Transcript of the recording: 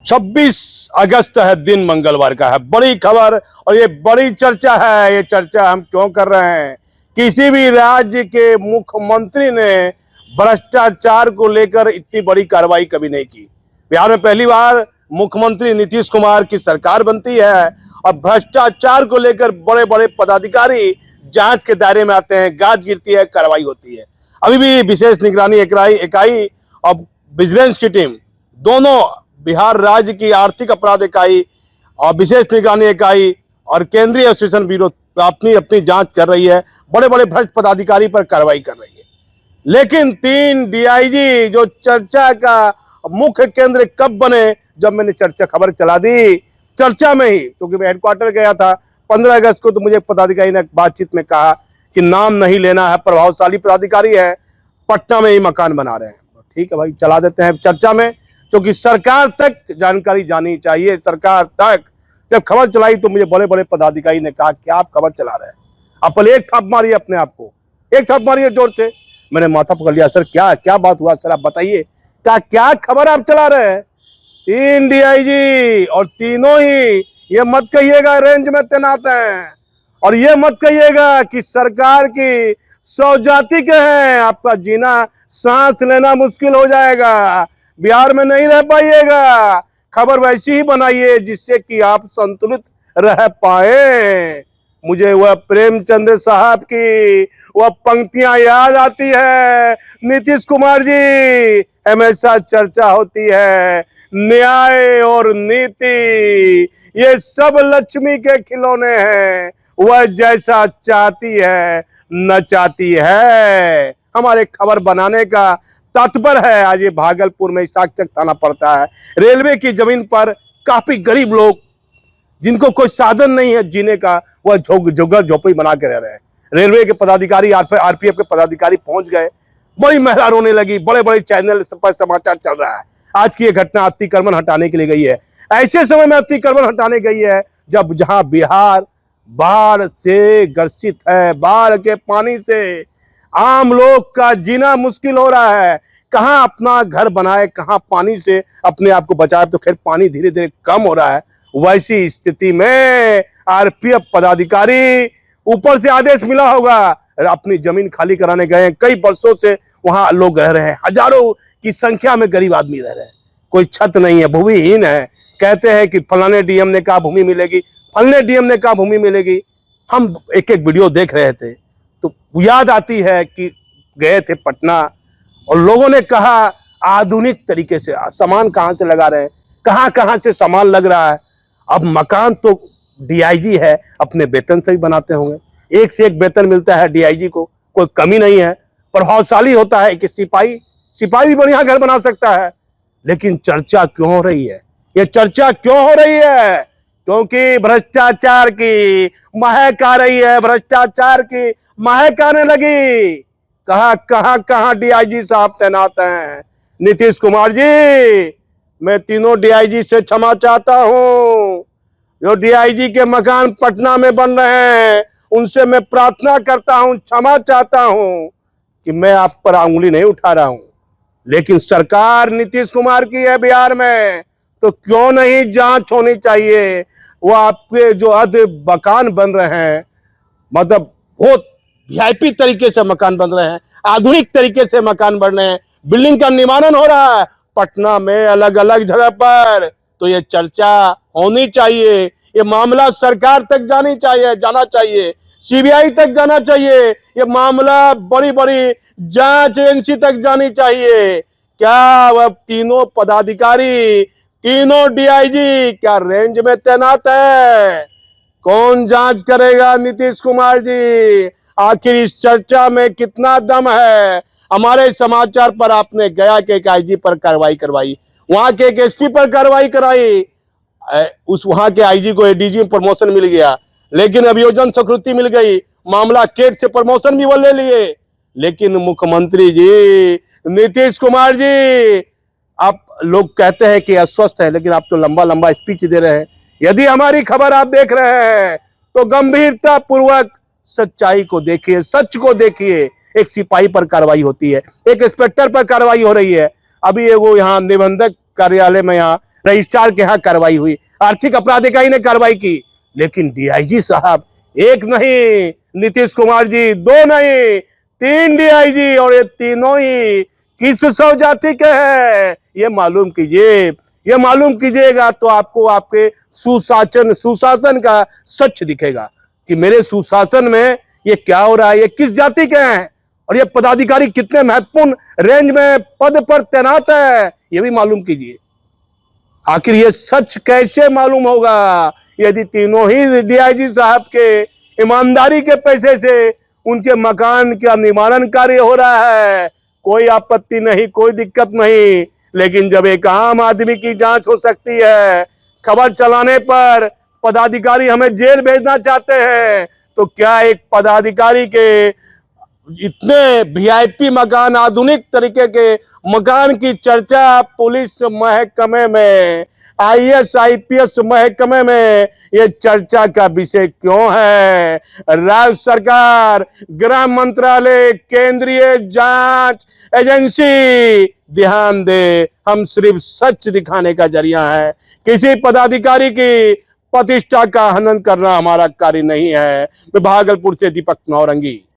26 अगस्त है, दिन मंगलवार का है। बड़ी खबर और ये बड़ी चर्चा है। ये चर्चा हम क्यों कर रहे हैं? किसी भी राज्य के मुख्यमंत्री ने भ्रष्टाचार को लेकर इतनी बड़ी कार्रवाई कभी नहीं की। बिहार में पहली बार मुख्यमंत्री नीतीश कुमार की सरकार बनती है और भ्रष्टाचार को लेकर बड़े बड़े पदाधिकारी जांच के दायरे में आते हैं, गाज गिरती है, कार्रवाई होती है। अभी भी विशेष निगरानी इकाई और विजिलेंस की टीम, दोनों बिहार राज्य की आर्थिक अपराध इकाई और विशेष निगरानी इकाई और केंद्रीय अन्वेषण ब्यूरो अपनी अपनी जांच कर रही है। बड़े बड़े भ्रष्ट पदाधिकारी पर कार्रवाई कर रही है। लेकिन 3 डीआईजी जो चर्चा का मुख्य केंद्र कब बने, जब मैंने खबर चला दी चर्चा में ही, क्योंकि मैं हेडक्वार्टर गया था 15 अगस्त को, तो मुझे पदाधिकारी ने बातचीत में कहा कि नाम नहीं लेना है, प्रभावशाली पदाधिकारी है, पटना में ही मकान बना रहे हैं। ठीक है भाई, चला देते हैं चर्चा में, क्योंकि सरकार तक जानकारी जानी चाहिए। सरकार तक जब खबर चलाई तो मुझे बड़े बड़े पदाधिकारी ने कहा कि आप खबर चला रहे हैं, आप पहले एक थप मारिए, अपने आप को एक थप मारिए जोर से। मैंने माथा पकड़ लिया, सर क्या क्या बात हुआ, सर आप बताइए, क्या खबर आप चला रहे हैं? 3 डीआईजी और तीनों ही ये मत कहिएगा रेंज में तैनात हैं, और ये मत कहिएगा कि सरकार की 100 जाति के हैं, आपका जीना सांस लेना मुश्किल हो जाएगा, बिहार में नहीं रह पाइएगा। खबर वैसी ही बनाइए जिससे कि आप संतुलित रह पाए। मुझे वह प्रेमचंद्र साहब की वह पंक्तियां याद आती है। नीतीश कुमार जी, हमेशा चर्चा होती है न्याय और नीति, ये सब लक्ष्मी के खिलौने हैं, वह जैसा चाहती है नचाती है। हमारे खबर बनाने का तात्पर्य है, आज ये भागलपुर में साक्चक थाना पड़ता है, रेलवे की जमीन पर काफी गरीब लोग जिनको कोई साधन नहीं है जीने का, वह झोगर झोपड़ी बना के रह रहे हैं। रेलवे के पदाधिकारी, आरपीएफ के पदाधिकारी पहुंच गए, बड़ी महिला रोने लगी, बड़े बड़े चैनल पर समाचार चल रहा है। आज की ये घटना अतिक्रमण हटाने के लिए गई है। ऐसे समय में अतिक्रमण हटाने गई है जब जहां बिहार बाढ़ से ग्रसित है, बाढ़ के पानी से आम लोग का जीना मुश्किल हो रहा है। कहां अपना घर बनाए, कहां पानी से अपने आप को बचाए। तो खैर पानी धीरे धीरे कम हो रहा है। वैसी स्थिति में आरपीएफ पदाधिकारी, ऊपर से आदेश मिला होगा, अपनी जमीन खाली कराने गए। कई वर्षों से वहां लोग रह रहे हैं, हजारों की संख्या में गरीब आदमी रह रहे हैं, कोई छत नहीं है, भूमिहीन है। कहते हैं कि फलाने डीएम ने कहा भूमि मिलेगी, फलाने डीएम ने कहा भूमि मिलेगी। हम एक एक वीडियो देख रहे थे तो याद आती है कि गए थे पटना और लोगों ने कहा आधुनिक तरीके से सामान कहां से लगा रहे हैं, कहां कहां से सामान लग रहा है। अब मकान तो डीआईजी है, अपने वेतन से ही बनाते होंगे, एक से एक वेतन मिलता है डीआईजी को, कोई कमी नहीं है। प्रभावशाली होता है कि सिपाही भी बढ़िया घर बना सकता है। लेकिन चर्चा क्यों हो रही है? ये चर्चा क्यों हो रही है? क्योंकि भ्रष्टाचार की महक आ रही है, भ्रष्टाचार की महक आने लगी। कहां डीआईजी साहब तैनात हैं? नीतीश कुमार जी, मैं तीनों डीआईजी से क्षमा चाहता हूं। जो डीआईजी के मकान पटना में बन रहे हैं, उनसे मैं प्रार्थना करता हूं, क्षमा चाहता हूं कि मैं आप पर उंगली नहीं उठा रहा हूं। लेकिन सरकार नीतीश कुमार की है बिहार में, तो क्यों नहीं जांच होनी चाहिए? वो आपके जो मकान बन रहे हैं, मतलब बहुत वीआईपी तरीके से मकान बन रहे हैं, आधुनिक तरीके से मकान बन रहे हैं, बिल्डिंग का निर्माण हो रहा है पटना में अलग अलग जगह पर। तो ये चर्चा होनी चाहिए, ये मामला सरकार तक जाना चाहिए, सीबीआई तक जाना चाहिए, ये मामला बड़ी बड़ी जांच एजेंसी तक जानी चाहिए। क्या वह तीनों पदाधिकारी, तीनों डीआईजी क्या रेंज में तैनात है? कौन जांच करेगा? नीतीश कुमार जी, आखिर इस चर्चा में कितना दम है? हमारे समाचार पर आपने गया के एक आईजी पर कार्रवाई करवाई, वहां के एक एसपी पर कार्रवाई कराई, उस वहां के आईजी को एडीजी में प्रमोशन मिल गया, लेकिन अभियोजन स्वीकृति मिल गई, मामला केट से प्रमोशन भी वो ले लिए। लेकिन मुख्यमंत्री जी, नीतीश कुमार जी, आप लोग कहते हैं कि अस्वस्थ है, लेकिन आप तो लंबा लंबा स्पीच दे रहे हैं। यदि हमारी खबर आप देख रहे हैं तो गंभीरता पूर्वक सच्चाई को देखिए, सच को देखिए। एक सिपाही पर कार्रवाई होती है, एक इंस्पेक्टर पर कार्रवाई हो रही है। अभी वो यहाँ निबंधक कार्यालय में यहाँ रजिस्ट्रार के यहाँ कार्रवाई हुई, आर्थिक अपराध इकाई ने कार्रवाई की, लेकिन डीआईजी साहब एक नहीं, नीतीश कुमार जी दो नहीं, 3 डीआईजी, और ये तीनों ही किस सौ जाति के हैं ये मालूम कीजिए। ये मालूम कीजिएगा तो आपको आपके सुशासन का सच दिखेगा कि मेरे सुशासन में ये क्या हो रहा है, ये किस जाति के हैं और ये पदाधिकारी कितने महत्वपूर्ण रेंज में पद पर तैनात है, ये भी मालूम कीजिए। आखिर ये सच कैसे मालूम होगा यदि तीनों ही डीआईजी साहब के ईमानदारी के पैसे से उनके मकान का निर्माण कार्य हो रहा है, कोई आपत्ति नहीं, कोई दिक्कत नहीं। लेकिन जब एक आम आदमी की जांच हो सकती है, खबर चलाने पर पदाधिकारी हमें जेल भेजना चाहते हैं, तो क्या एक पदाधिकारी के इतने वीआईपी मकान, आधुनिक तरीके के मकान की चर्चा पुलिस महकमे में, आईएएस आईपीएस महकमे में ये चर्चा का विषय क्यों है? राज्य सरकार, गृह मंत्रालय, केंद्रीय जांच एजेंसी ध्यान दे। हम सिर्फ सच दिखाने का जरिया है, किसी पदाधिकारी की प्रतिष्ठा का हनन करना हमारा कार्य नहीं है। मैं भागलपुर से दीपक नौरंगी।